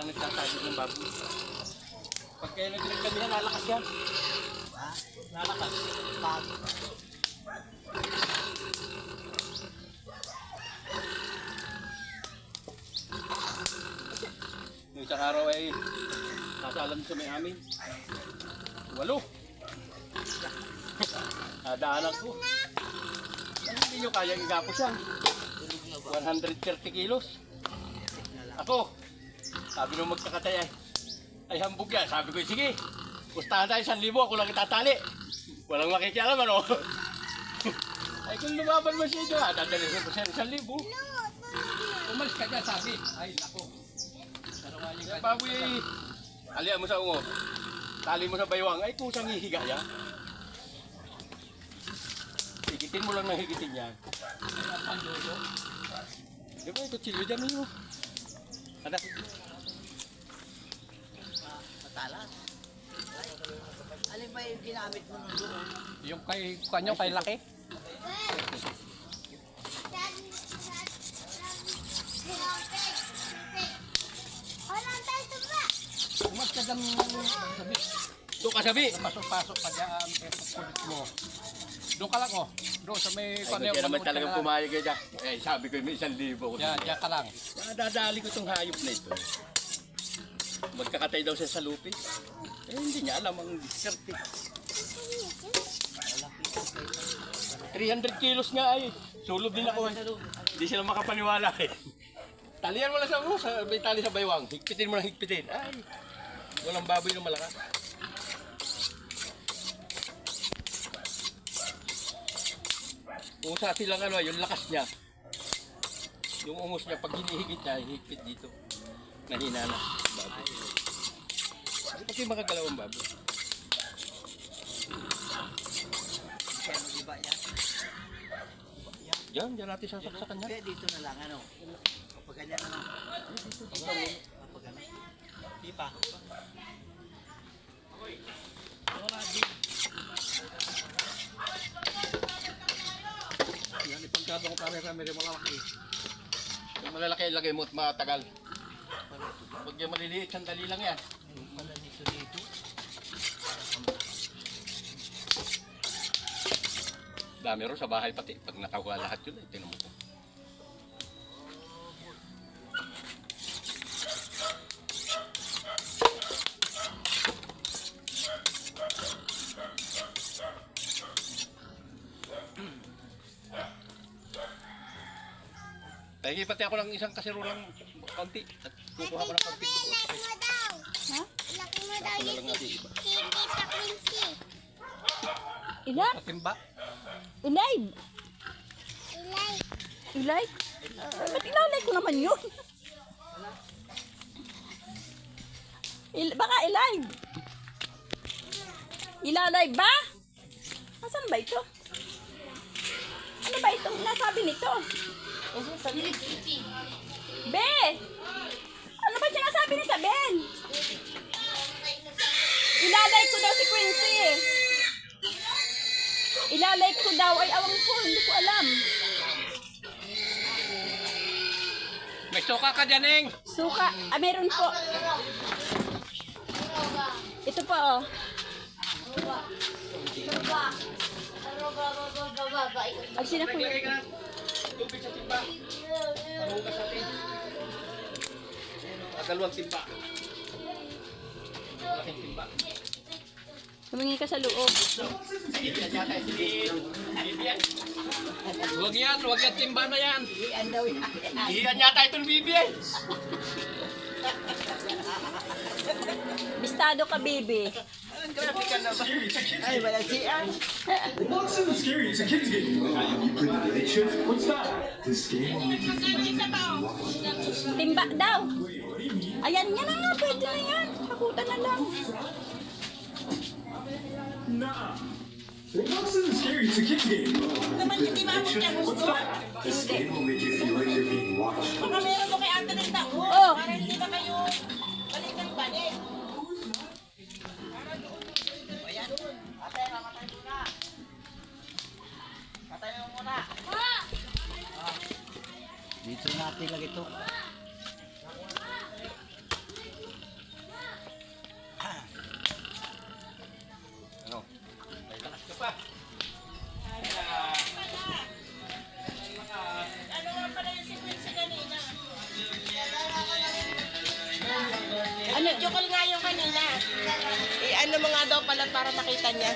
Nagtatagod ng baboy. Pag kayo nag-drink kami na, lalakas yan. Ha? Lalakas. Bago. Yung isang araw ay nasalam sa may amin. 8. Nadaanan ko. Hindi nyo kayang igapos yan. 130 kilos. Ako. Sabi nung magkakatay ay hambog yan. Sabi ko, sige, pustahan tayo 1,000, ako lang itatali. Walang makikialam, ano? Ay, kung lumaban mo siya dyan, dadalhin ko siya 1,000. Umalis ka dyan, sabi. Ay, nako. Kaya baboy, alian mo sa ungo. Tali mo sa baywang, ay kusang hihiga yan. Higitin mo lang ng higitin yan. Di ba, ito chilo dyan mo. Anak. Matalas. Alin ba yung ginamit mo nung doon? Yung kay kanyo, kay laki. Umas ka dyan sabi. Doon ka sabi. Pasok-pasok pa dyan. Kulit mo. Doon ka lang, oh. Doon sa may kanyo. Ay, naman talagang pumayag ka dyan. Eh, sabi ko may 1,000. Diyan ka lang. Dadali ko itong hayop na ito. Magkakatay daw siya sa lupis. Eh, hindi niya alam ang diskarte. 300 kilos nga ay. Sulod din ako. Hindi sila makapaniwala eh. Talian mo lang sa ulo. May tali sa baywang. Higpitin mo lang higpitin. Ay, walang baboy na malakas. Kung sa silang ano, yung lakas niya. Yung ungos niya, pag hinihigit niya, higpit dito. Nahina na. Baboy. Kasi pag yung makagalaw ang baboy. Kaya mag-iba yan. Diyan natin sasaksakan niya. Kaya dito na lang, ano? Kapag ganyan, ano? Kapag ganyan. Di pa. Wala din. Yan, ipagkado ko kami malalaki. Yung malalaki ilagay mo at matagal. Pag yung maliliit, sandali lang yan. Wala dito. Dami rin sa bahay pati. Pag nakakuha lahat yun, tingnan mo ko. Lagi pati ako ng isang kasirulang konti at kukuha ko ng konti doon. Ha? Laki mo daw yung si Tita Quincy. Ilan? Timba? Ilaib? Ilay. Ilaib? Ba't ilalay ko naman yun? Baka ilaib? Ilalay ba? Asan ba ito? Ano ba itong nasabi nito? Be! Ano ba sinasabi ni Sabel? daw ay awang ko, hindi ko alam. May suka ka dyan, Eng. Suka, meron po. Ito po, oh. Agsin na po Maglagay yun. ka ng tubig sa timba. Pahugas natin. Dalawang timba. Malaking timba. Humingi ka sa loob. Huwag yan timba na yan. Iyan daw yan. Iyan yata itong bibi eh. Bistado ka, baby. Ay, wala siyan. What's so scary? It's a kid's game. You put the late shift? What's that? This game will make you feel Timba daw. Wait, what do you mean? Ayan, yan na nga. Pwede na yan. Hakutan na lang. Nah. Roblox isn't scary. It's a kid's game. You put the late shift? What's that? This game will make you feel like you're being watched. Baka meron mo kay Ate ng tao. Oh. Para hindi na kayo balik ng balik. Dito natin lang ito. Ano? May lakas ka pa. Ano nga pala yung sequence kanina? Ano? Video call nga yung kanina. Eh ano mo nga daw pala para makita niya.